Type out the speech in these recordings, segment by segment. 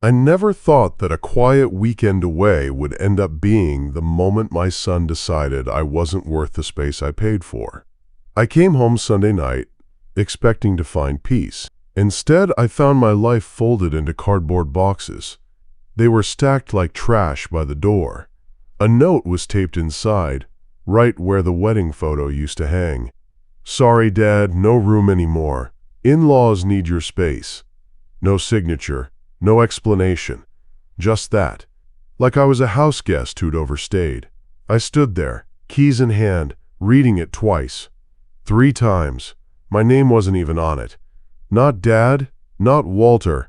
I never thought that a quiet weekend away would end up being the moment my son decided I wasn't worth the space I paid for. I came home Sunday night, expecting to find peace. Instead, I found my life folded into cardboard boxes. They were stacked like trash by the door. A note was taped inside, right where the wedding photo used to hang. "Sorry, Dad, no room anymore. In-laws need your space." No signature, no explanation. Just that. Like I was a house guest who'd overstayed. I stood there, keys in hand, reading it twice. 3 times. My name wasn't even on it. Not Dad, not Walter.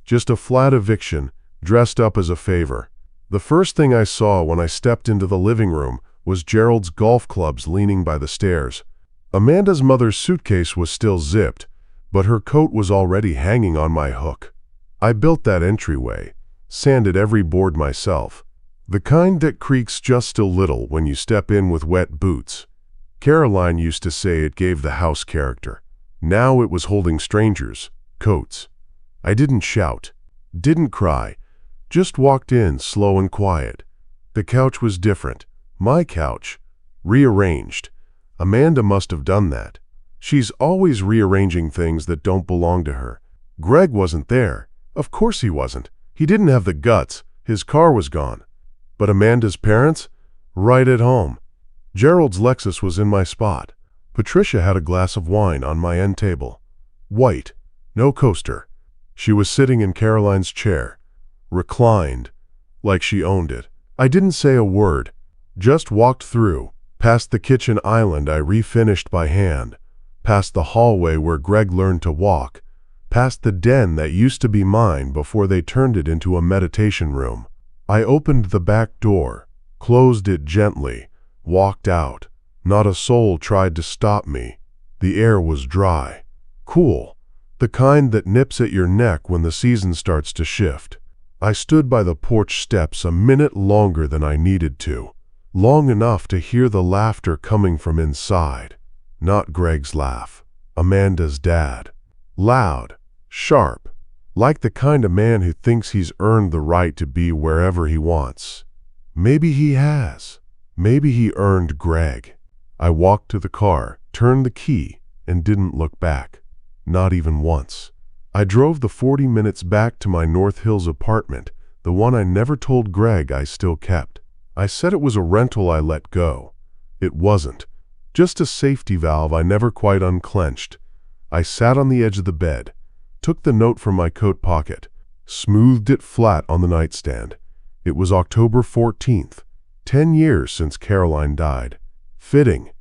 Just a flat eviction, dressed up as a favor. The first thing I saw when I stepped into the living room was Gerald's golf clubs leaning by the stairs. Amanda's mother's suitcase was still zipped, but her coat was already hanging on my hook. I built that entryway, sanded every board myself. The kind that creaks just a little when you step in with wet boots. Caroline used to say it gave the house character. Now it was holding strangers' coats. I didn't shout, didn't cry, just walked in slow and quiet. The couch was different. My couch. Rearranged. Amanda must have done that. She's always rearranging things that don't belong to her. Greg wasn't there. Of course he wasn't. He didn't have the guts. His car was gone. But Amanda's parents? Right at home. Gerald's Lexus was in my spot. Patricia had a glass of wine on my end table. White. No coaster. She was sitting in Caroline's chair. Reclined. Like she owned it. I didn't say a word. Just walked through. Past the kitchen island I refinished by hand. Past the hallway where Greg learned to walk. Past the den that used to be mine before they turned it into a meditation room. I opened the back door, closed it gently, walked out. Not a soul tried to stop me. The air was dry, cool, the kind that nips at your neck when the season starts to shift. I stood by the porch steps a minute longer than I needed to, long enough to hear the laughter coming from inside. Not Greg's laugh, Amanda's dad. Loud, sharp, like the kind of man who thinks he's earned the right to be wherever he wants. Maybe he has. Maybe he earned Greg. I walked to the car, turned the key, and didn't look back. Not even once. I drove the 40 minutes back to my North Hills apartment, the one I never told Greg I still kept. I said it was a rental I let go. It wasn't. Just a safety valve I never quite unclenched. I sat on the edge of the bed, took the note from my coat pocket, smoothed it flat on the nightstand. It was October 14th, 10 years since Caroline died. Fitting.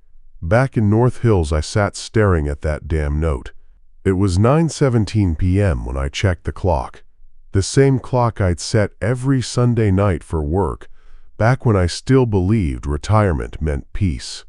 Back in North Hills I sat staring at that damn note. It was 9:17 p.m. when I checked the clock. The same clock I'd set every Sunday night for work, back when I still believed retirement meant peace.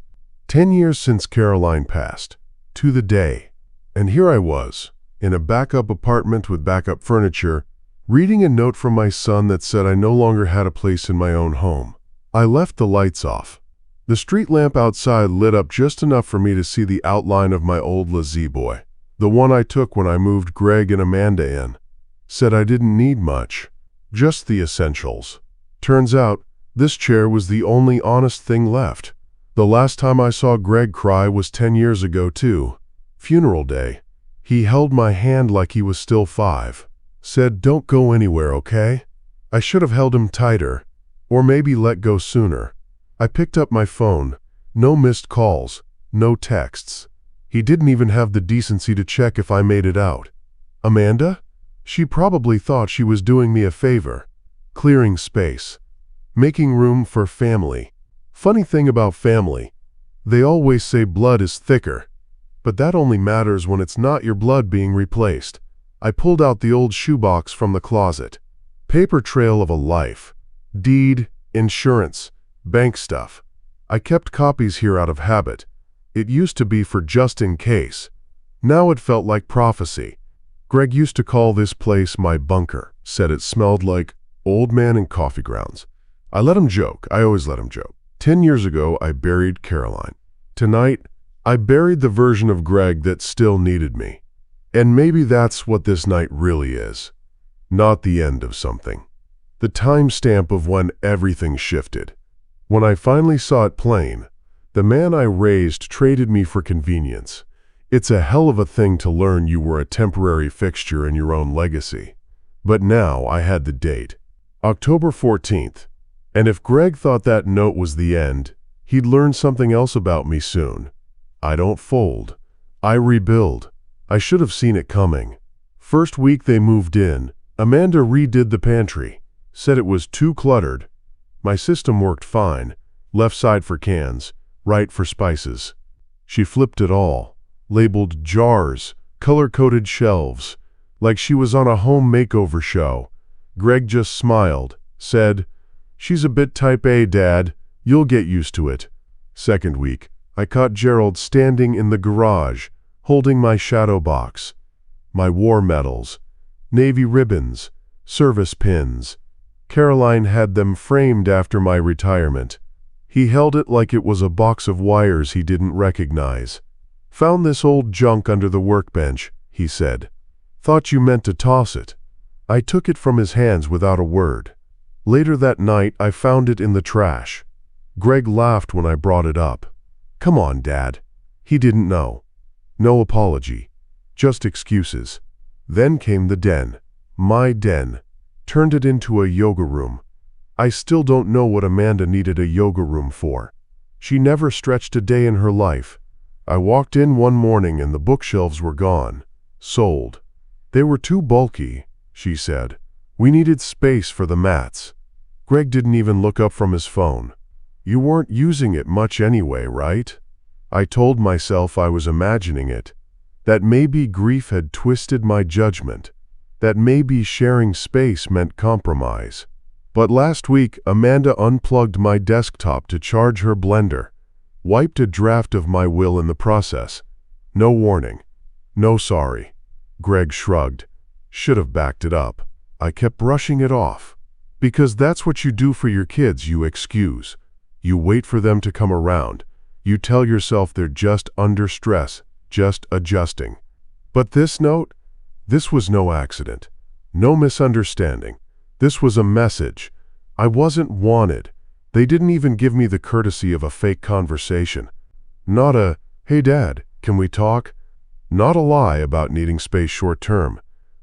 10 years since Caroline passed. To the day. And here I was, in a backup apartment with backup furniture, reading a note from my son that said I no longer had a place in my own home. I left the lights off. The street lamp outside lit up just enough for me to see the outline of my old La-Z-Boy, the one I took when I moved Greg and Amanda in. Said I didn't need much, just the essentials. Turns out, this chair was the only honest thing left. The last time I saw Greg cry was 10 years ago too. Funeral day. He held my hand like he was still 5. Said, "Don't go anywhere, okay?" I should have held him tighter, or maybe let go sooner. I picked up my phone. No missed calls, no texts. He didn't even have the decency to check if I made it out. Amanda? She probably thought she was doing me a favor. Clearing space. Making room for family. Funny thing about family, they always say blood is thicker, but that only matters when it's not your blood being replaced. I pulled out the old shoebox from the closet. Paper trail of a life. Deed, insurance, bank stuff. I kept copies here out of habit. It used to be for just in case. Now it felt like prophecy. Greg used to call this place my bunker, said it smelled like old man and coffee grounds. I let him joke. I always let him joke. 10 years ago, I buried Caroline. Tonight, I buried the version of Greg that still needed me. And maybe that's what this night really is. not the end of something. The timestamp of when everything shifted. When I finally saw it plain, the man I raised traded me for convenience. It's a hell of a thing to learn you were a temporary fixture in your own legacy. But now I had the date. October 14th. And if Greg thought that note was the end, he'd learn something else about me soon. I don't fold. I rebuild. I should have seen it coming. First week they moved in, Amanda redid the pantry. Said it was too cluttered. My system worked fine. Left side for cans, right for spices. She flipped it all. Labeled jars, color-coded shelves. Like she was on a home makeover show. Greg just smiled, said, "She's a bit type A, Dad. You'll get used to it." Second week, I caught Gerald standing in the garage, holding my shadow box. My war medals, Navy ribbons, service pins. Caroline had them framed after my retirement. He held it like it was a box of wires he didn't recognize. "Found this old junk under the workbench," he said. "Thought you meant to toss it." I took it from his hands without a word. Later that night, I found it in the trash. Greg laughed when I brought it up. "Come on, Dad." He didn't know. No apology. Just excuses. Then came the den. My den. Turned it into a yoga room. I still don't know what Amanda needed a yoga room for. She never stretched a day in her life. I walked in one morning and the bookshelves were gone. Sold. They were too bulky, she said. We needed space for the mats. Greg didn't even look up from his phone. "You weren't using it much anyway, right?" I told myself I was imagining it. That maybe grief had twisted my judgment. That maybe sharing space meant compromise. But last week, Amanda unplugged my desktop to charge her blender. Wiped a draft of my will in the process. No warning. No sorry. Greg shrugged. Should have backed it up. I kept brushing it off. Because that's what you do for your kids, you excuse. You wait for them to come around. You tell yourself they're just under stress, just adjusting. But this note? This was no accident. No misunderstanding. This was a message. I wasn't wanted. They didn't even give me the courtesy of a fake conversation. Not a, "Hey Dad, can we talk?" Not a lie about needing space short term.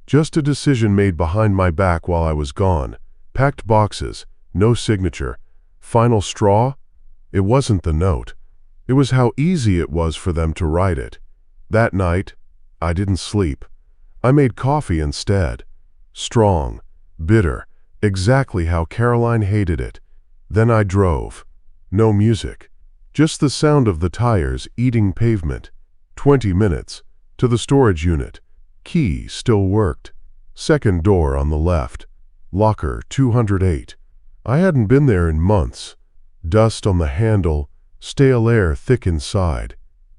Just a decision made behind my back while I was gone. Packed boxes, no signature. Final straw? It wasn't the note. It was how easy it was for them to write it. That night, I didn't sleep. I made coffee instead. Strong, bitter, exactly how Caroline hated it. Then I drove. No music. Just the sound of the tires eating pavement. 20 minutes. To the storage unit. Key still worked. Second door on the left. Locker 208. I hadn't been there in months. Dust on the handle, stale air thick inside.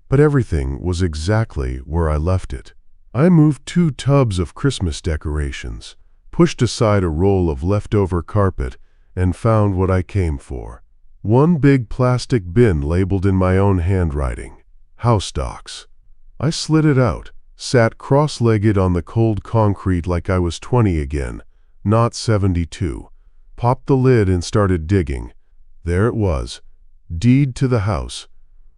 But everything was exactly where I left it. I moved 2 tubs of Christmas decorations, pushed aside a roll of leftover carpet, and found what I came for. One big plastic bin labeled in my own handwriting. House docs. I slid it out, sat cross-legged on the cold concrete like I was 20 again, not 72. Popped the lid and started digging. There it was. Deed to the house.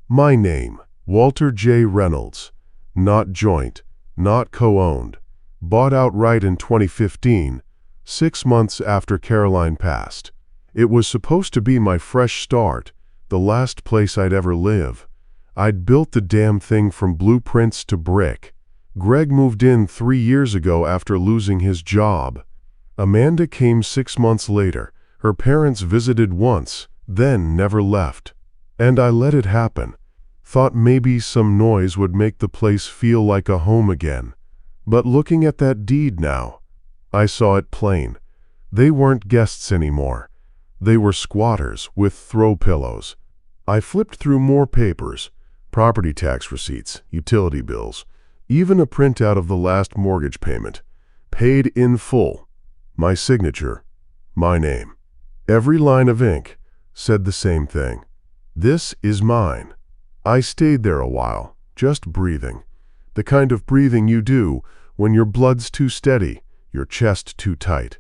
My name, Walter J. Reynolds. Not joint, not co-owned. Bought outright in 2015, 6 months after Caroline passed. It was supposed to be my fresh start, the last place I'd ever live. I'd built the damn thing from blueprints to brick. Greg moved in 3 years ago after losing his job. Amanda came 6 months later. Her parents visited once, then never left. And I let it happen. Thought maybe some noise would make the place feel like a home again. But looking at that deed now, I saw it plain. They weren't guests anymore. They were squatters with throw pillows. I flipped through more papers, property tax receipts, utility bills, even a printout of the last mortgage payment. Paid in full. My signature, my name. Every line of ink said the same thing. This is mine. I stayed there a while, just breathing. The kind of breathing you do when your blood's too steady, your chest too tight.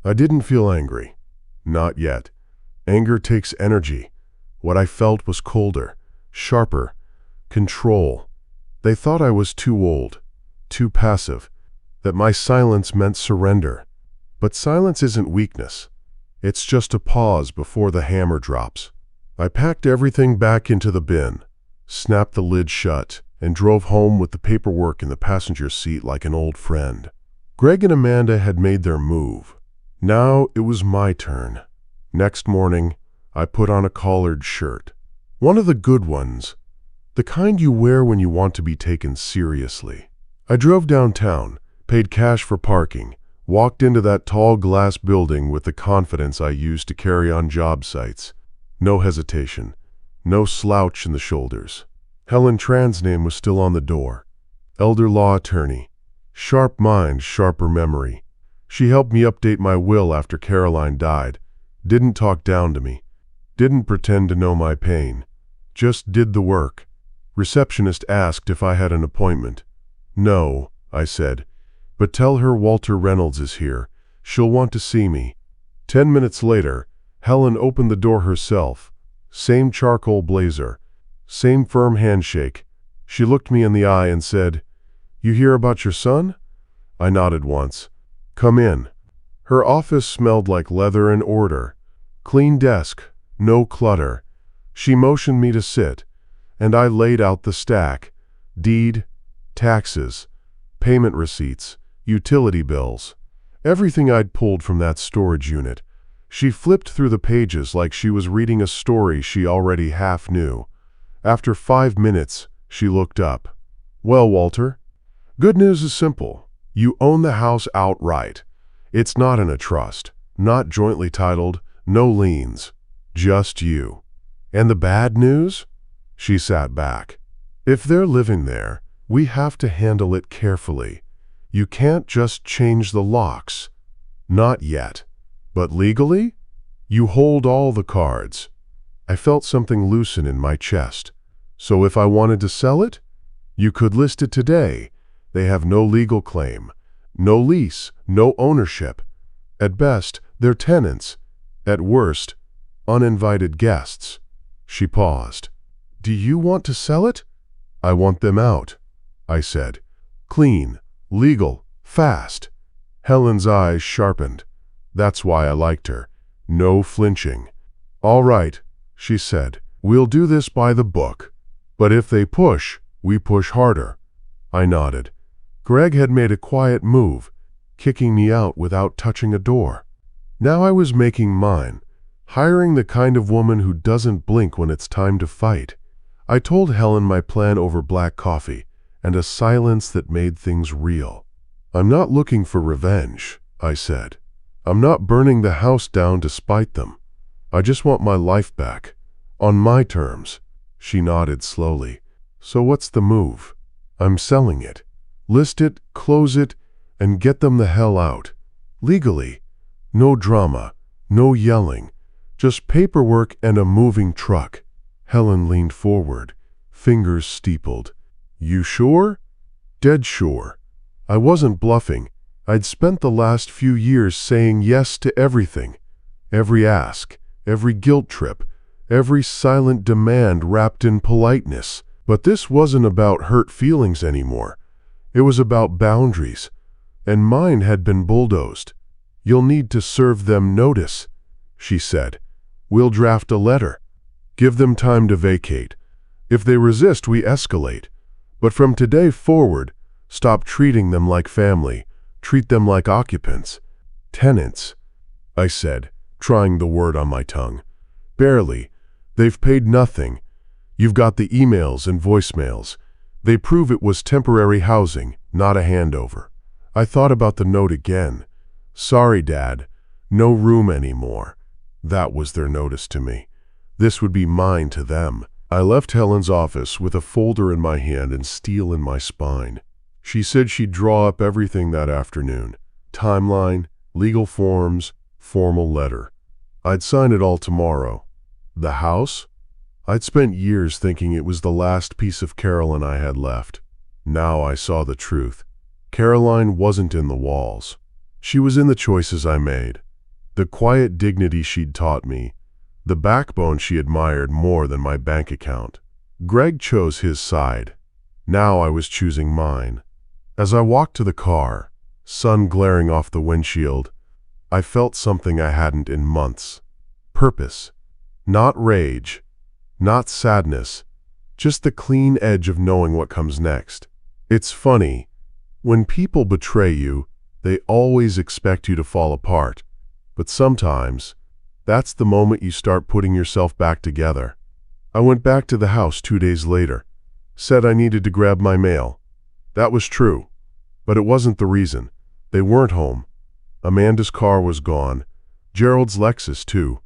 I didn't feel angry. Not yet. Anger takes energy. What I felt was colder, sharper, control. They thought I was too old, too passive, that my silence meant surrender. But silence isn't weakness. It's just a pause before the hammer drops. I packed everything back into the bin, snapped the lid shut, and drove home with the paperwork in the passenger seat like an old friend. Greg and Amanda had made their move. Now it was my turn. Next morning, I put on a collared shirt. One of the good ones, the kind you wear when you want to be taken seriously. I drove downtown, paid cash for parking, walked into that tall glass building with the confidence I used to carry on job sites. No hesitation, no slouch in the shoulders. Helen Tran's name was still on the door. Elder law attorney. Sharp mind, sharper memory. She helped me update my will after Caroline died. Didn't talk down to me. Didn't pretend to know my pain. Just did the work. Receptionist asked if I had an appointment. No, I said. But tell her Walter Reynolds is here. She'll want to see me. 10 minutes later, Helen opened the door herself. Same charcoal blazer. Same firm handshake. She looked me in the eye and said, "You hear about your son?" I nodded once. "Come in." Her office smelled like leather and order. Clean desk, no clutter. She motioned me to sit, and I laid out the stack. Deed, taxes, payment receipts, utility bills. Everything I'd pulled from that storage unit. She flipped through the pages like she was reading a story she already half knew. After 5 minutes, she looked up. "Well, Walter, good news is simple. You own the house outright. It's not in a trust, not jointly titled, no liens, just you. And the bad news?" She sat back. "If they're living there, we have to handle it carefully. You can't just change the locks. Not yet. But legally, you hold all the cards." I felt something loosen in my chest. "So if I wanted to sell it, you could list it today. They have no legal claim, no lease, no ownership. At best, they're tenants. At worst, uninvited guests." She paused. "Do you want to sell it?" "I want them out," I said. "Clean, legal, fast." Helen's eyes sharpened. That's why I liked her. No flinching. "All right," she said. "We'll do this by the book. But if they push, we push harder." I nodded. Greg had made a quiet move, kicking me out without touching a door. Now I was making mine, hiring the kind of woman who doesn't blink when it's time to fight. I told Helen my plan over black coffee, and a silence that made things real. "I'm not looking for revenge," I said. "I'm not burning the house down to spite them. I just want my life back, on my terms." She nodded slowly. "So what's the move?" "I'm selling it. List it, close it, and get them the hell out. Legally. No drama, no yelling. Just paperwork and a moving truck." Helen leaned forward, fingers steepled. "You sure?" "Dead sure." I wasn't bluffing. I'd spent the last few years saying yes to everything. Every ask, every guilt trip, every silent demand wrapped in politeness. But this wasn't about hurt feelings anymore. It was about boundaries, and mine had been bulldozed. "You'll need to serve them notice," she said. "We'll draft a letter. Give them time to vacate. If they resist, we escalate. But from today forward, stop treating them like family. Treat them like occupants." "Tenants," I said, trying the word on my tongue. "Barely. They've paid nothing. You've got the emails and voicemails. They prove it was temporary housing, not a handover." I thought about the note again. "Sorry, Dad. No room anymore." That was their notice to me. This would be mine to them. I left Helen's office with a folder in my hand and steel in my spine. She said she'd draw up everything that afternoon. Timeline, legal forms, formal letter. I'd sign it all tomorrow. The house? I'd spent years thinking it was the last piece of Caroline I had left. Now I saw the truth. Caroline wasn't in the walls. She was in the choices I made, the quiet dignity she'd taught me, the backbone she admired more than my bank account. Greg chose his side. Now I was choosing mine. As I walked to the car, sun glaring off the windshield, I felt something I hadn't in months. Purpose. Not rage, not sadness, just the clean edge of knowing what comes next. It's funny, when people betray you, they always expect you to fall apart. But sometimes, that's the moment you start putting yourself back together. I went back to the house 2 days later, said I needed to grab my mail. That was true, but it wasn't the reason. They weren't home. Amanda's car was gone, Gerald's Lexus too.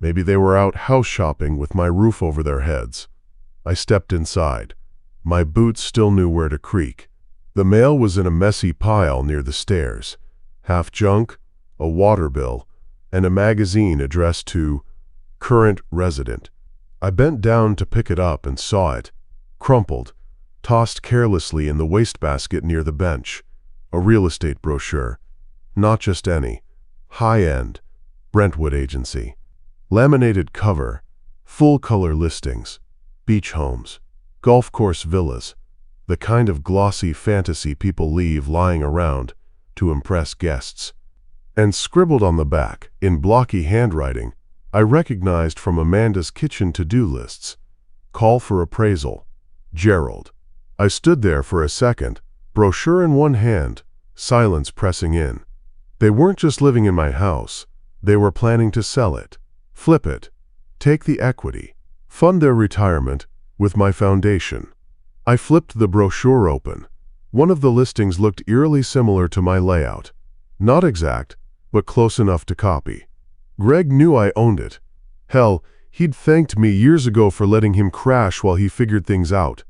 Maybe they were out house shopping with my roof over their heads. I stepped inside. My boots still knew where to creak. The mail was in a messy pile near the stairs. Half junk, a water bill, and a magazine addressed to Current Resident. I bent down to pick it up and saw it, crumpled, tossed carelessly in the wastebasket near the bench. A real estate brochure. Not just any. High-end. Brentwood Agency. Laminated cover. Full-color listings. Beach homes. Golf course villas. The kind of glossy fantasy people leave lying around to impress guests. And scribbled on the back, in blocky handwriting, I recognized from Amanda's kitchen to-do lists. Call for appraisal. Gerald. I stood there for a second, brochure in one hand, silence pressing in. They weren't just living in my house. They were planning to sell it, flip it, take the equity, fund their retirement with my foundation. I flipped the brochure open. One of the listings looked eerily similar to my layout. Not exact, but close enough to copy. Greg knew I owned it. Hell, he'd thanked me years ago for letting him crash while he figured things out.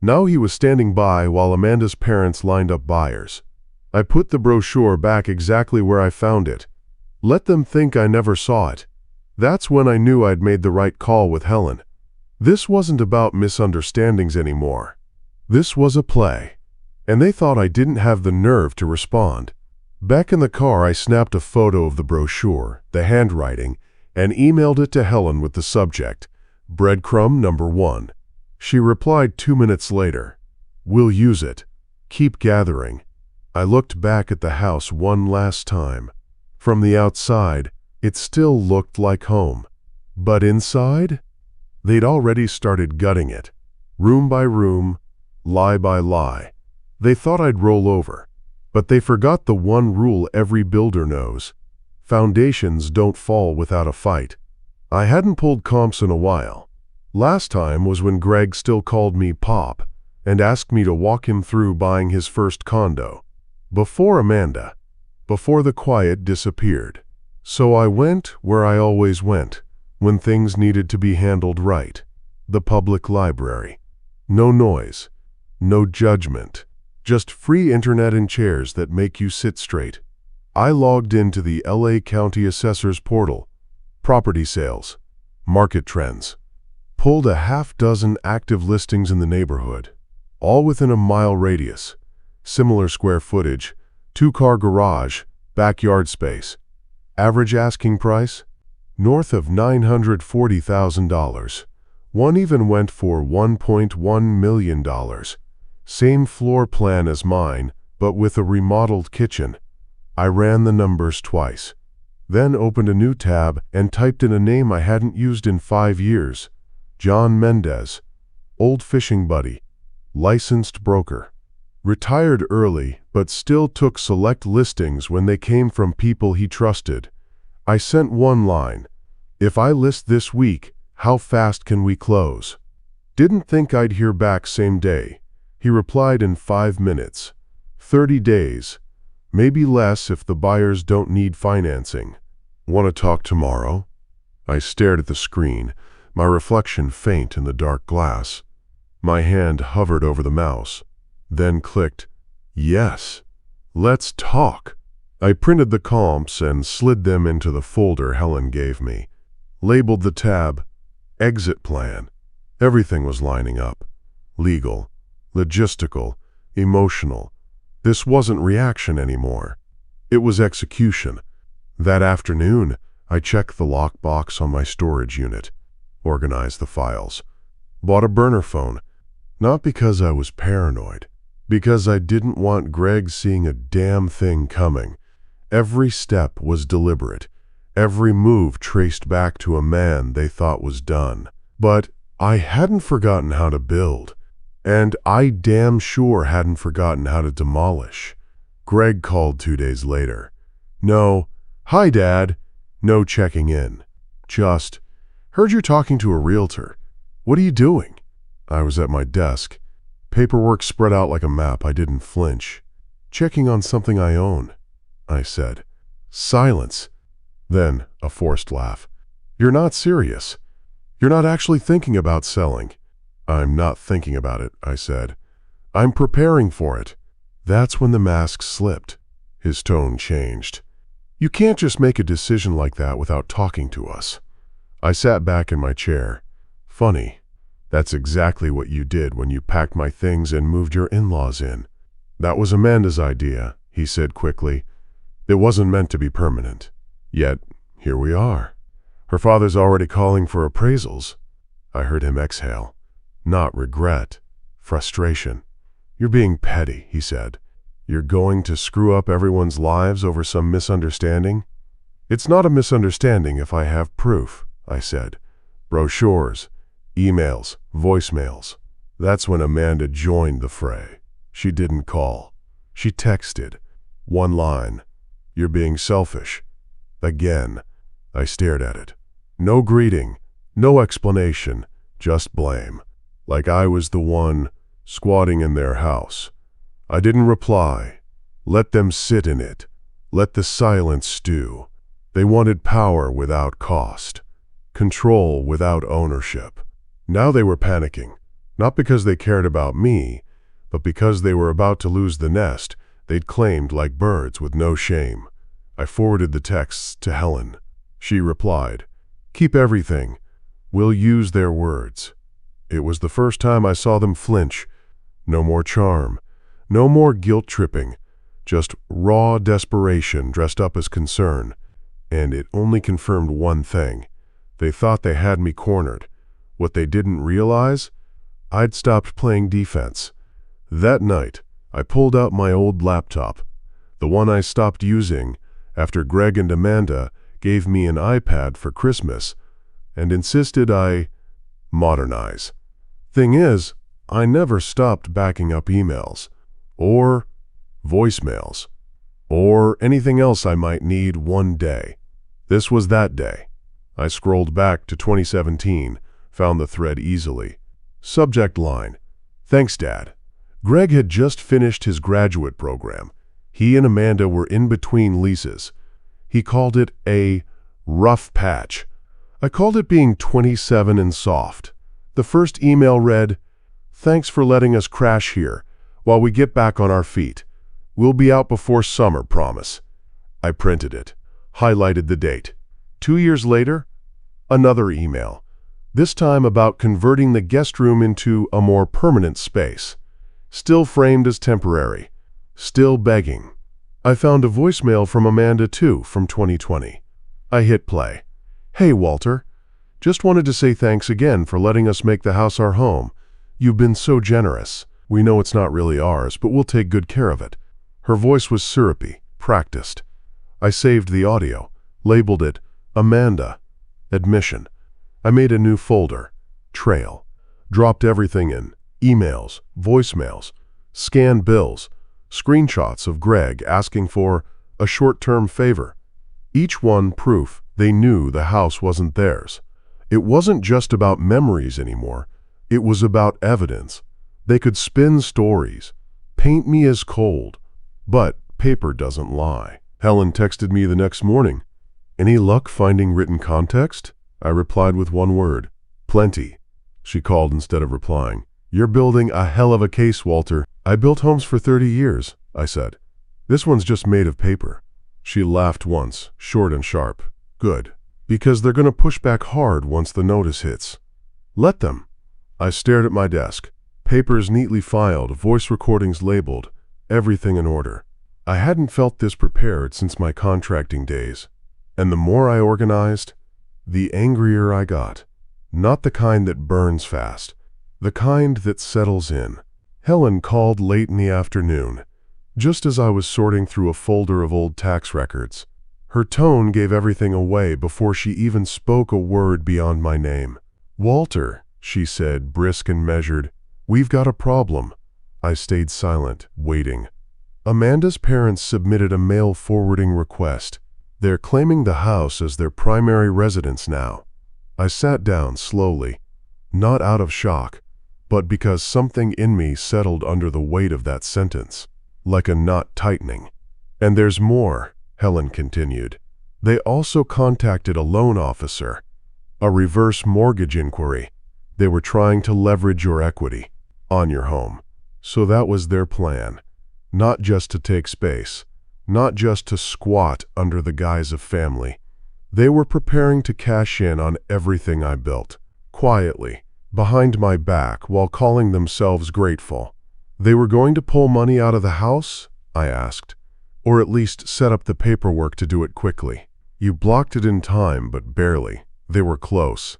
Now he was standing by while Amanda's parents lined up buyers. I put the brochure back exactly where I found it. Let them think I never saw it. That's when I knew I'd made the right call with Helen. This wasn't about misunderstandings anymore. This was a play. And they thought I didn't have the nerve to respond. Back in the car, I snapped a photo of the brochure, the handwriting, and emailed it to Helen with the subject, Breadcrumb number 1. She replied 2 minutes later, "We'll use it. Keep gathering." I looked back at the house one last time. From the outside, it still looked like home. But inside? They'd already started gutting it. Room by room, lie by lie. They thought I'd roll over. But they forgot the one rule every builder knows. Foundations don't fall without a fight. I hadn't pulled comps in a while. Last time was when Greg still called me Pop and asked me to walk him through buying his first condo. Before Amanda. Before the quiet disappeared. So I went where I always went, when things needed to be handled right. The public library. No noise. No judgment. Just free internet and chairs that make you sit straight. I logged into the LA County Assessor's portal. Property sales. Market trends. Pulled a half-dozen active listings in the neighborhood. All within a mile radius. Similar square footage. 2-car garage. Backyard space. Average asking price? North of $940,000. One even went for $1.1 million. Same floor plan as mine, but with a remodeled kitchen. I ran the numbers twice. Then opened a new tab and typed in a name I hadn't used in 5 years. John Mendez. Old fishing buddy. Licensed broker. Retired early, but still took select listings when they came from people he trusted. I sent one line. If I list this week, how fast can we close? Didn't think I'd hear back same day. He replied in 5 minutes. 30 days. Maybe less if the buyers don't need financing. Want to talk tomorrow? I stared at the screen, my reflection faint in the dark glass. My hand hovered over the mouse, then clicked, yes. Let's talk. I printed the comps and slid them into the folder Helen gave me. Labeled the tab, Exit Plan. Everything was lining up. Legal. Logistical, emotional. This wasn't reaction anymore. It was execution. That afternoon, I checked the lockbox on my storage unit, organized the files, bought a burner phone, not because I was paranoid, because I didn't want Greg seeing a damn thing coming. Every step was deliberate, every move traced back to a man they thought was done. But I hadn't forgotten how to build, and I damn sure hadn't forgotten how to demolish. Greg called 2 days later. No, "Hi, Dad." No checking in. Just, "Heard you're talking to a realtor. What are you doing?" I was at my desk, paperwork spread out like a map. I didn't flinch. "Checking on something I own," I said. Silence. Then a forced laugh. "You're not serious. You're not actually thinking about selling." "I'm not thinking about it," I said. "I'm preparing for it." That's when the mask slipped. His tone changed. "You can't just make a decision like that without talking to us." I sat back in my chair. "Funny. That's exactly what you did when you packed my things and moved your in-laws in." "That was Amanda's idea," he said quickly. "It wasn't meant to be permanent. Yet, here we are. Her father's already calling for appraisals." I heard him exhale. Not regret. Frustration. "You're being petty," he said. "You're going to screw up everyone's lives over some misunderstanding?" "It's not a misunderstanding if I have proof," I said. "Brochures, emails, voicemails." That's when Amanda joined the fray. She didn't call. She texted. One line. "You're being selfish." Again. I stared at it. No greeting, no explanation, just blame. Like I was the one squatting in their house. I didn't reply. Let them sit in it. Let the silence stew. They wanted power without cost. Control without ownership. Now they were panicking, not because they cared about me, but because they were about to lose the nest they'd claimed like birds with no shame. I forwarded the texts to Helen. She replied, "Keep everything. We'll use their words." It was the first time I saw them flinch. No more charm. No more guilt-tripping. Just raw desperation dressed up as concern. And it only confirmed one thing. They thought they had me cornered. What they didn't realize? I'd stopped playing defense. That night, I pulled out my old laptop, the one I stopped using after Greg and Amanda gave me an iPad for Christmas, and insisted I modernize. Thing is, I never stopped backing up emails, or voicemails, or anything else I might need one day. This was that day. I scrolled back to 2017, found the thread easily. Subject line, "Thanks, Dad." Greg had just finished his graduate program. He and Amanda were in between leases. He called it a rough patch. I called it being 27 and soft. The first email read, "Thanks for letting us crash here while we get back on our feet. We'll be out before summer, promise." I printed it, highlighted the date. 2 years later, another email, this time about converting the guest room into a more permanent space. Still framed as temporary, still begging. I found a voicemail from Amanda too, from 2020. I hit play. "Hey, Walter. Just wanted to say thanks again for letting us make the house our home. You've been so generous. We know it's not really ours, but we'll take good care of it." Her voice was syrupy, practiced. I saved the audio, labeled it Amanda. Admission. I made a new folder, Trail. Dropped everything in, emails, voicemails, scanned bills, screenshots of Greg asking for a short-term favor. Each one proof they knew the house wasn't theirs. It wasn't just about memories anymore. It was about evidence. They could spin stories, paint me as cold. But paper doesn't lie. Helen texted me the next morning. "Any luck finding written context?" I replied with one word, "Plenty." She called instead of replying. "You're building a hell of a case, Walter." "I built homes for 30 years, I said. "This one's just made of paper." She laughed once, short and sharp. "Good, because they're going to push back hard once the notice hits." "Let them." I stared at my desk. Papers neatly filed, voice recordings labeled, everything in order. I hadn't felt this prepared since my contracting days, and the more I organized, the angrier I got. Not the kind that burns fast, the kind that settles in. Helen called late in the afternoon, just as I was sorting through a folder of old tax records. Her tone gave everything away before she even spoke a word beyond my name. "Walter," she said, brisk and measured, "we've got a problem." I stayed silent, waiting. Amanda's parents submitted a mail forwarding request. They're claiming the house as their primary residence now. I sat down slowly, not out of shock, but because something in me settled under the weight of that sentence, like a knot tightening. "And there's more," Helen continued. "They also contacted a loan officer, a reverse mortgage inquiry. They were trying to leverage your equity on your home. So that was their plan. Not just to take space, not just to squat under the guise of family. They were preparing to cash in on everything I built, quietly, behind my back, while calling themselves grateful." "They were going to pull money out of the house?" I asked. "Or at least set up the paperwork to do it quickly?" "You blocked it in time, but barely. They were close."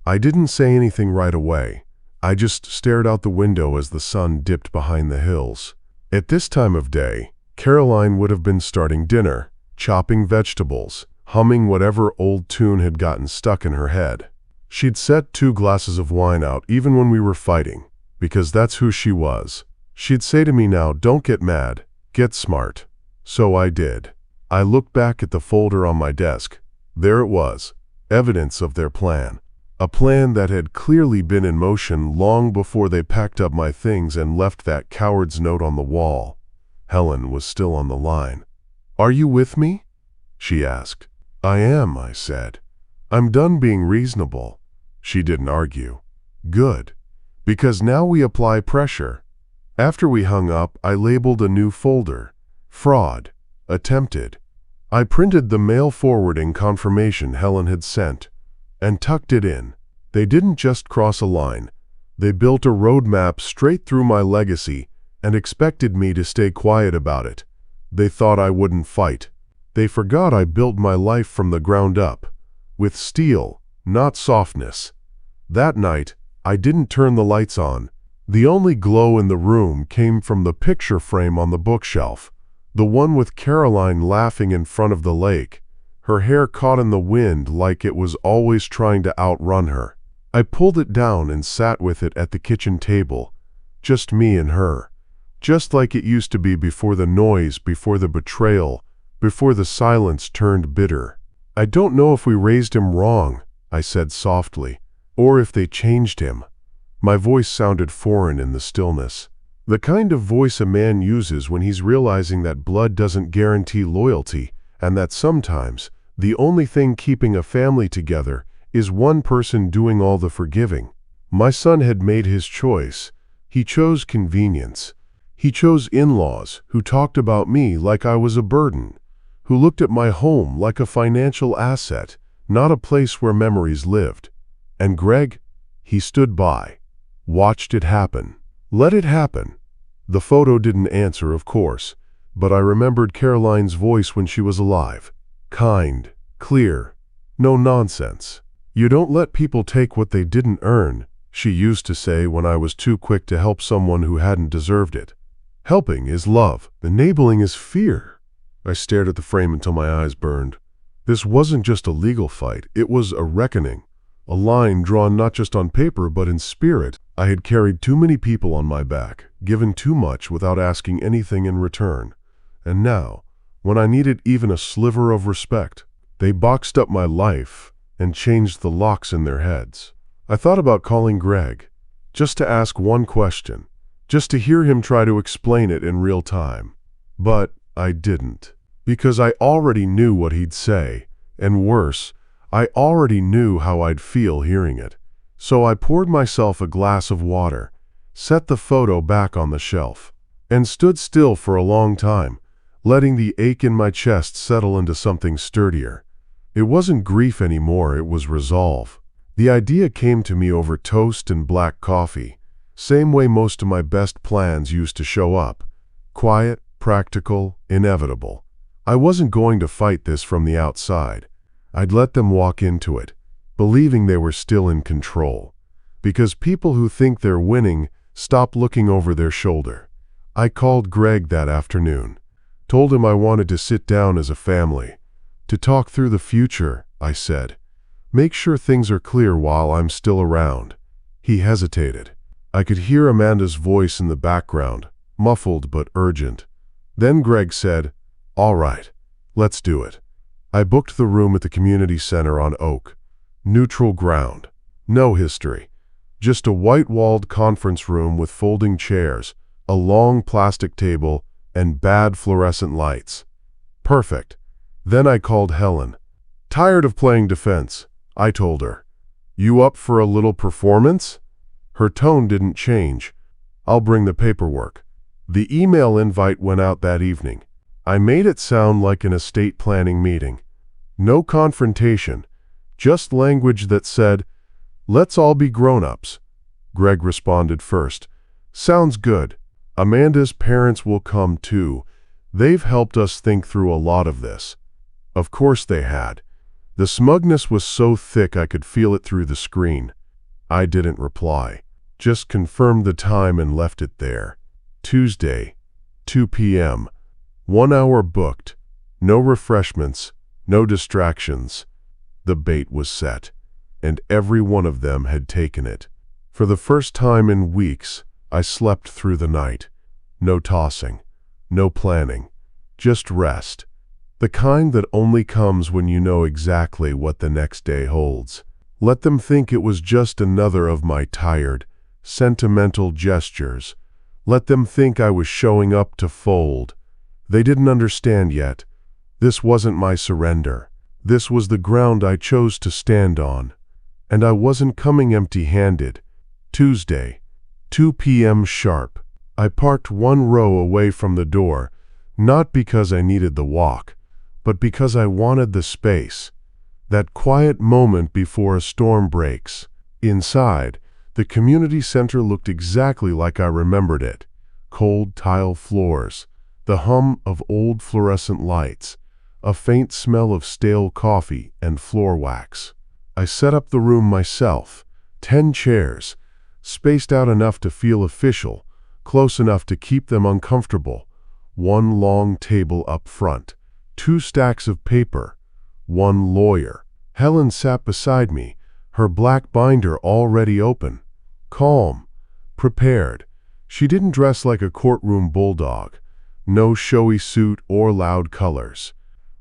I didn't say anything right away. I just stared out the window as the sun dipped behind the hills. At this time of day, Caroline would have been starting dinner, chopping vegetables, humming whatever old tune had gotten stuck in her head. She'd set 2 glasses of wine out even when we were fighting, because that's who she was. She'd say to me now, "Don't get mad, get smart." So I did. I looked back at the folder on my desk. There it was, evidence of their plan. A plan that had clearly been in motion long before they packed up my things and left that coward's note on the wall. Helen was still on the line. "Are you with me?" she asked. "I am," I said. "I'm done being reasonable." She didn't argue. "Good. Because now we apply pressure." After we hung up, I labeled a new folder. Fraud. Attempted. I printed the mail forwarding confirmation Helen had sent and tucked it in. They didn't just cross a line. They built a roadmap straight through my legacy and expected me to stay quiet about it. They thought I wouldn't fight. They forgot I built my life from the ground up, with steel, not softness. That night, I didn't turn the lights on. The only glow in the room came from the picture frame on the bookshelf, the one with Caroline laughing in front of the lake, her hair caught in the wind like it was always trying to outrun her. I pulled it down and sat with it at the kitchen table, just me and her, just like it used to be before the noise, before the betrayal, before the silence turned bitter. "I don't know if we raised him wrong," I said softly, "or if they changed him." My voice sounded foreign in the stillness. The kind of voice a man uses when he's realizing that blood doesn't guarantee loyalty, and that sometimes the only thing keeping a family together is one person doing all the forgiving. My son had made his choice. He chose convenience. He chose in-laws who talked about me like I was a burden, who looked at my home like a financial asset, not a place where memories lived. And Greg, he stood by, watched it happen. Let it happen. The photo didn't answer, of course, but I remembered Caroline's voice when she was alive. Kind, clear, no nonsense. "You don't let people take what they didn't earn," she used to say when I was too quick to help someone who hadn't deserved it. Helping is love. Enabling is fear. I stared at the frame until my eyes burned. This wasn't just a legal fight. It was a reckoning. A line drawn not just on paper but in spirit. I had carried too many people on my back, given too much without asking anything in return. And now, when I needed even a sliver of respect, they boxed up my life and changed the locks in their heads. I thought about calling Greg, just to ask one question, just to hear him try to explain it in real time. But I didn't, because I already knew what he'd say, and worse, I already knew how I'd feel hearing it. So I poured myself a glass of water, set the photo back on the shelf, and stood still for a long time, letting the ache in my chest settle into something sturdier. It wasn't grief anymore, it was resolve. The idea came to me over toast and black coffee, same way most of my best plans used to show up. Quiet, practical, inevitable. I wasn't going to fight this from the outside. I'd let them walk into it, believing they were still in control. Because people who think they're winning stop looking over their shoulder. I called Greg that afternoon, told him I wanted to sit down as a family. To talk through the future, I said. Make sure things are clear while I'm still around. He hesitated. I could hear Amanda's voice in the background, muffled but urgent. Then Greg said, "All right, let's do it." I booked the room at the community center on Oak. Neutral ground. No history. Just a white-walled conference room with folding chairs, a long plastic table, and bad fluorescent lights. Perfect. Then I called Helen. "Tired of playing defense," I told her. "You up for a little performance?" Her tone didn't change. "I'll bring the paperwork." The email invite went out that evening. I made it sound like an estate planning meeting. No confrontation, just language that said, "Let's all be grown-ups." Greg responded first. "Sounds good. Amanda's parents will come too. They've helped us think through a lot of this." Of course they had. The smugness was so thick I could feel it through the screen. I didn't reply, just confirmed the time and left it there. Tuesday, 2 p.m. 1 hour booked. No refreshments, no distractions. The bait was set, and every one of them had taken it. For the first time in weeks, I slept through the night. No tossing, no planning, just rest. The kind that only comes when you know exactly what the next day holds. Let them think it was just another of my tired, sentimental gestures. Let them think I was showing up to fold. They didn't understand yet. This wasn't my surrender. This was the ground I chose to stand on. And I wasn't coming empty-handed. Tuesday, 2 p.m. sharp. I parked one row away from the door, not because I needed the walk, but because I wanted the space. That quiet moment before a storm breaks. Inside, the community center looked exactly like I remembered it. Cold tile floors, the hum of old fluorescent lights, a faint smell of stale coffee and floor wax. I set up the room myself. 10 chairs, spaced out enough to feel official, close enough to keep them uncomfortable. One long table up front. 2 stacks of paper. 1 lawyer. Helen sat beside me, her black binder already open. Calm. Prepared. She didn't dress like a courtroom bulldog. No showy suit or loud colors.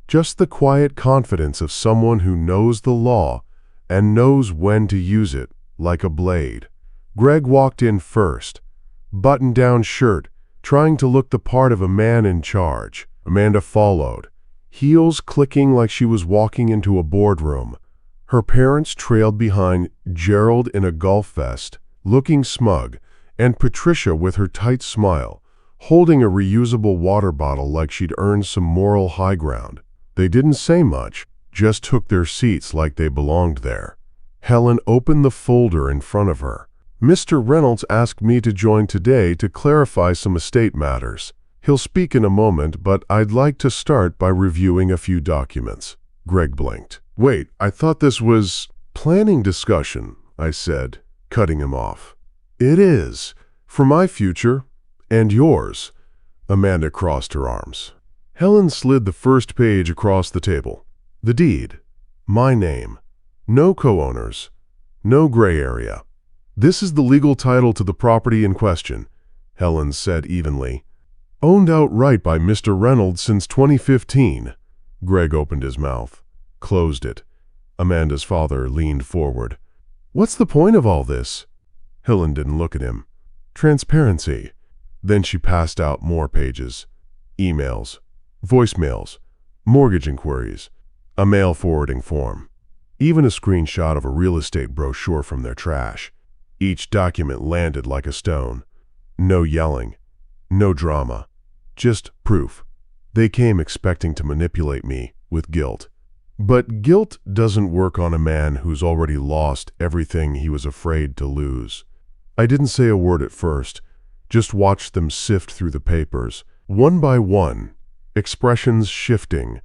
Just the quiet confidence of someone who knows the law and knows when to use it, like a blade. Greg walked in first. Button-down shirt, trying to look the part of a man in charge. Amanda followed, heels clicking like she was walking into a boardroom. Her parents trailed behind, Gerald in a golf vest, looking smug, and Patricia with her tight smile, holding a reusable water bottle like she'd earned some moral high ground. They didn't say much, just took their seats like they belonged there. Helen opened the folder in front of her. "Mr. Reynolds asked me to join today to clarify some estate matters. He'll speak in a moment, but I'd like to start by reviewing a few documents." Greg blinked. "Wait, I thought this was planning discussion," I said, cutting him off. "It is, for my future and yours." Amanda crossed her arms. Helen slid the first page across the table. The deed. My name. No co-owners. No gray area. "This is the legal title to the property in question," Helen said evenly. "Owned outright by Mr. Reynolds since 2015. Greg opened his mouth, closed it. Amanda's father leaned forward. "What's the point of all this?" Helen didn't look at him. "Transparency." Then she passed out more pages. Emails, voicemails, mortgage inquiries, a mail forwarding form, even a screenshot of a real estate brochure from their trash. Each document landed like a stone. No yelling, no drama, just proof. They came expecting to manipulate me with guilt. But guilt doesn't work on a man who's already lost everything he was afraid to lose. I didn't say a word at first, just watched them sift through the papers, One by one, expressions shifting,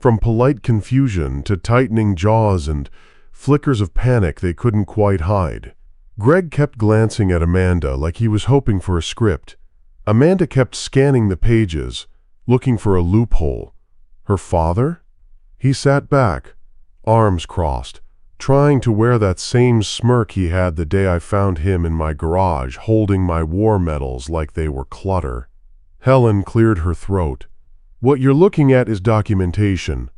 from polite confusion to tightening jaws and flickers of panic they couldn't quite hide. Greg kept glancing at Amanda like he was hoping for a script. Amanda kept scanning the pages, looking for a loophole. Her father? He sat back, arms crossed, trying to wear that same smirk he had the day I found him in my garage holding my war medals like they were clutter. Helen cleared her throat. What you're looking at is documentation.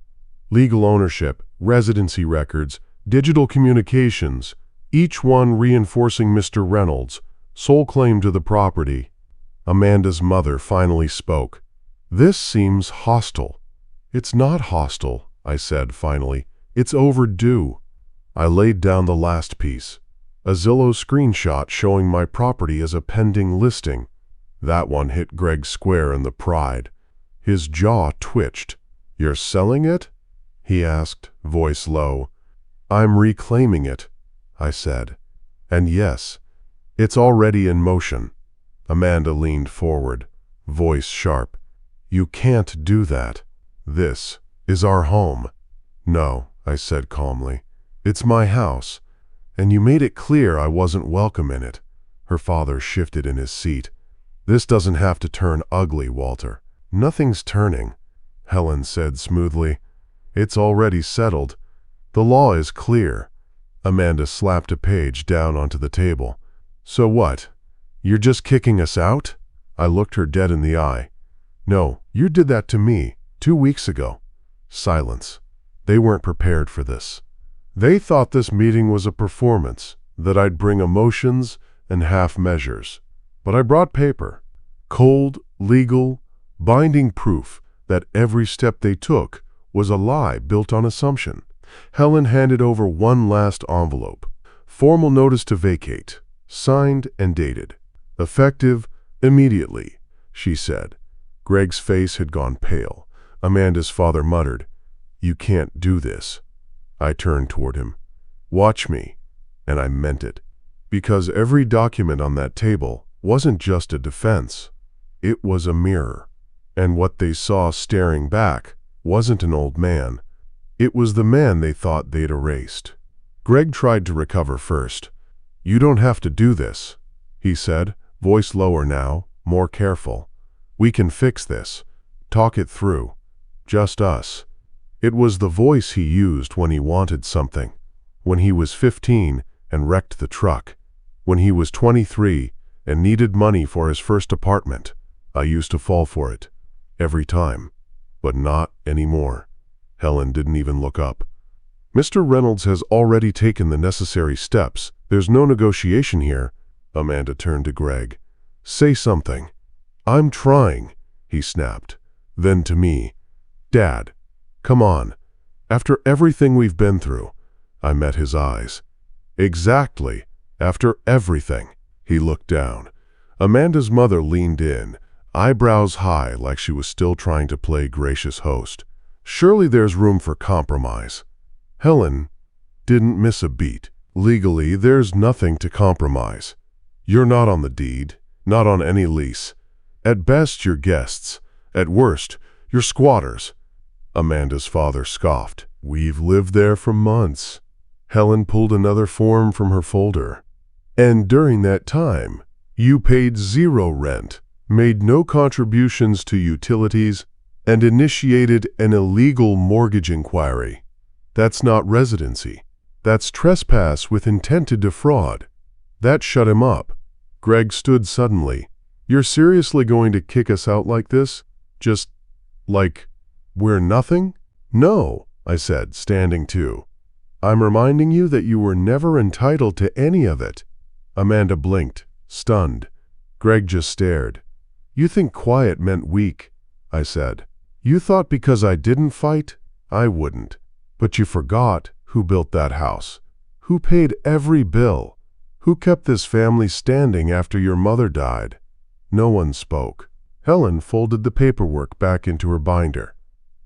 Legal ownership, residency records, digital communications, each one reinforcing Mr. Reynolds' sole claim to the property. Amanda's mother finally spoke. This seems hostile. It's not hostile, I said finally. It's overdue. I laid down the last piece, a Zillow screenshot showing my property as a pending listing. That one hit Greg square in the pride. His jaw twitched. You're selling it? He asked, voice low. I'm reclaiming it, I said. And yes, it's already in motion. Amanda leaned forward, voice sharp. You can't do that. This is our home. No, I said calmly. It's my house, and you made it clear I wasn't welcome in it. Her father shifted in his seat. This doesn't have to turn ugly, Walter. Nothing's turning, Helen said smoothly. It's already settled. The law is clear. Amanda slapped a page down onto the table. So what? You're just kicking us out? I looked her dead in the eye. No, you did that to me 2 weeks ago. Silence. They weren't prepared for this. They thought this meeting was a performance, that I'd bring emotions and half measures. But I brought paper. Cold, legal, binding proof that every step they took was a lie built on assumption. Helen handed over one last envelope. Formal notice to vacate, signed and dated. Effective immediately, she said. Greg's face had gone pale. Amanda's father muttered, You can't do this. I turned toward him. Watch me. And I meant it. Because every document on that table wasn't just a defense. It was a mirror. And what they saw staring back wasn't an old man. It was the man they thought they'd erased. Greg tried to recover first. You don't have to do this, he said, voice lower now, more careful. We can fix this. Talk it through. Just us. It was the voice he used when he wanted something. When he was 15 and wrecked the truck. When he was 23 and needed money for his first apartment. I used to fall for it. Every time. But not anymore. Helen didn't even look up. Mr. Reynolds has already taken the necessary steps. There's no negotiation here. Amanda turned to Greg. Say something. I'm trying, he snapped. Then to me. Dad, come on. After everything we've been through. I met his eyes. Exactly. After everything. He looked down. Amanda's mother leaned in, eyebrows high like she was still trying to play gracious host. Surely there's room for compromise. Helen didn't miss a beat. Legally, there's nothing to compromise. You're not on the deed, not on any lease. At best, you're guests. At worst, you're squatters. Amanda's father scoffed. We've lived there for months. Helen pulled another form from her folder. And during that time, you paid 0 rent, made no contributions to utilities, and initiated an illegal mortgage inquiry. That's not residency. That's trespass with intent to defraud. That shut him up. Greg stood suddenly. You're seriously going to kick us out like this? Just like we're nothing? No, I said, standing too. I'm reminding you that you were never entitled to any of it. Amanda blinked, stunned. Greg just stared. You think quiet meant weak, I said. You thought because I didn't fight, I wouldn't. But you forgot who built that house, who paid every bill, who kept this family standing after your mother died. No one spoke. Helen folded the paperwork back into her binder.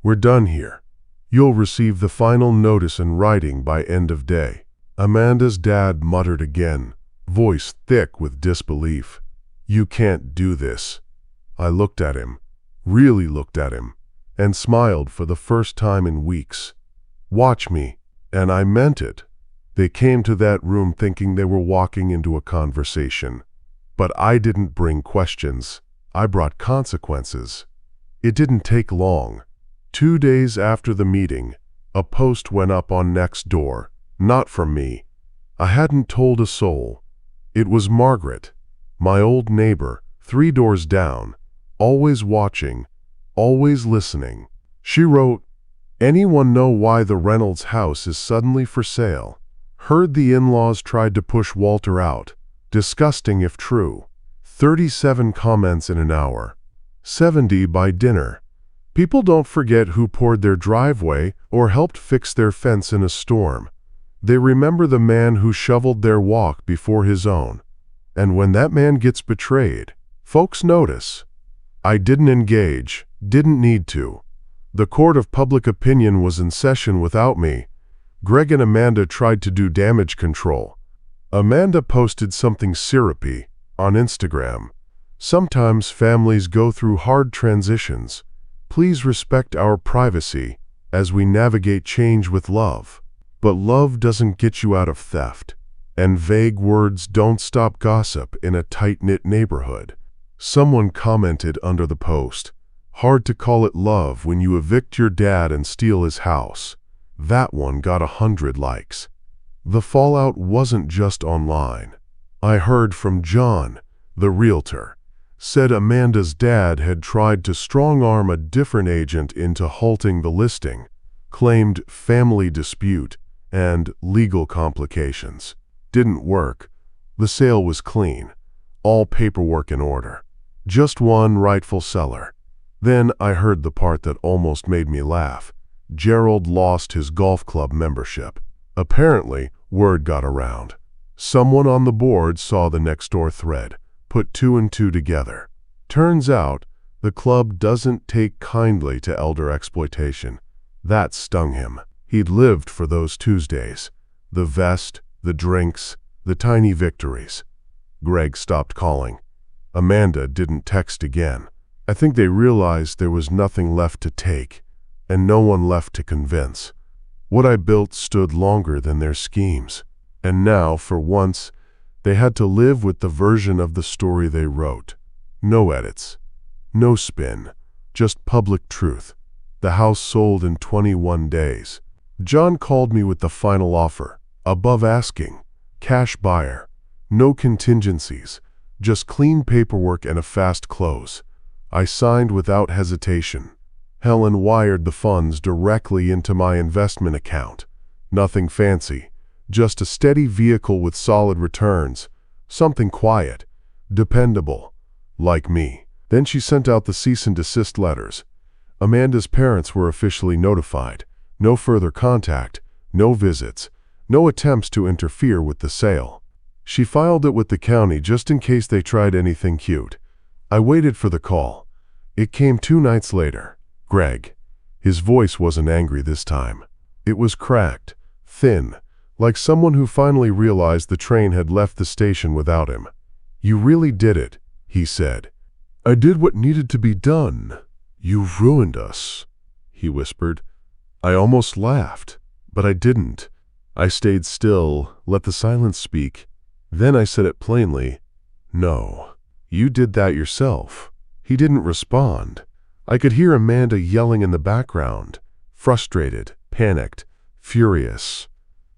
We're done here. You'll receive the final notice in writing by end of day. Amanda's dad muttered again, voice thick with disbelief. You can't do this. I looked at him. really looked at him, and smiled for the first time in weeks. "Watch me," and I meant it. They came to that room thinking they were walking into a conversation. But I didn't bring questions. I brought consequences. It didn't take long. 2 days after the meeting, a post went up on Nextdoor, not from me. I hadn't told a soul. It was Margaret, my old neighbor, 3 doors down, always watching, always listening. She wrote, "Anyone know why the Reynolds house is suddenly for sale? Heard the in-laws tried to push Walter out. Disgusting if true." 37 comments in an hour. 70 by dinner. People don't forget who poured their driveway or helped fix their fence in a storm. They remember the man who shoveled their walk before his own. And when that man gets betrayed, folks notice. I didn't engage, didn't need to. The court of public opinion was in session without me. Greg and Amanda tried to do damage control. Amanda posted something syrupy on Instagram. "Sometimes families go through hard transitions. Please respect our privacy as we navigate change with love." But love doesn't get you out of theft, and vague words don't stop gossip in a tight-knit neighborhood. Someone commented under the post, "Hard to call it love when you evict your dad and steal his house." That one got 100 likes. The fallout wasn't just online. I heard from John, the realtor, said Amanda's dad had tried to strong-arm a different agent into halting the listing, claimed family dispute and legal complications. Didn't work. The sale was clean, all paperwork in order. Just one rightful seller. Then I heard the part that almost made me laugh. Gerald lost his golf club membership. Apparently, word got around. Someone on the board saw the Nextdoor thread, put 2 and 2 together. Turns out, the club doesn't take kindly to elder exploitation. That stung him. He'd lived for those Tuesdays. The vest, the drinks, the tiny victories. Greg stopped calling. Amanda didn't text again. I think they realized there was nothing left to take, and no one left to convince. What I built stood longer than their schemes. And now, for once, they had to live with the version of the story they wrote. No edits. No spin. Just public truth. The house sold in 21 days. John called me with the final offer. Above asking. Cash buyer. No contingencies. Just clean paperwork and a fast close. I signed without hesitation. Helen wired the funds directly into my investment account. Nothing fancy. Just a steady vehicle with solid returns. Something quiet. Dependable. Like me. Then she sent out the cease and desist letters. Amanda's parents were officially notified. No further contact. No visits. No attempts to interfere with the sale. She filed it with the county just in case they tried anything cute. I waited for the call. It came 2 nights later. Greg. His voice wasn't angry this time. It was cracked, thin, like someone who finally realized the train had left the station without him. "You really did it," he said. "I did what needed to be done. You've ruined us," he whispered. I almost laughed, but I didn't. I stayed still, let the silence speak. Then I said it plainly. "No, you did that yourself." He didn't respond. I could hear Amanda yelling in the background, frustrated, panicked, furious.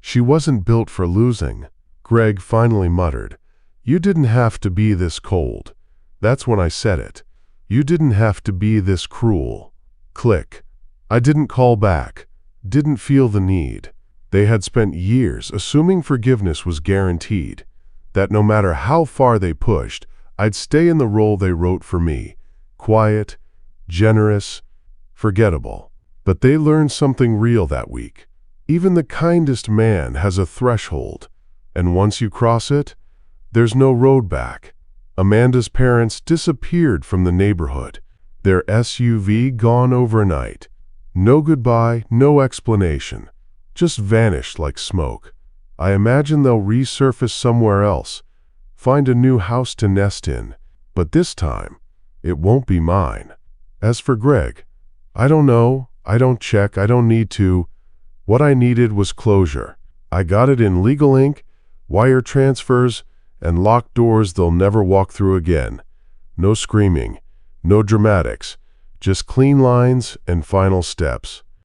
She wasn't built for losing. Greg finally muttered, "You didn't have to be this cold." That's when I said it. "You didn't have to be this cruel." Click. I didn't call back, didn't feel the need. They had spent years assuming forgiveness was guaranteed, that no matter how far they pushed, I'd stay in the role they wrote for me, quiet, generous, forgettable. But they learned something real that week. Even the kindest man has a threshold, and once you cross it, there's no road back. Amanda's parents disappeared from the neighborhood, their SUV gone overnight. No goodbye, no explanation, just vanished like smoke. I imagine they'll resurface somewhere else, find a new house to nest in, but this time, it won't be mine. As for Greg, I don't know, I don't check, I don't need to. What I needed was closure. I got it in legal ink, wire transfers, and locked doors they'll never walk through again. No screaming, no dramatics, just clean lines and final steps.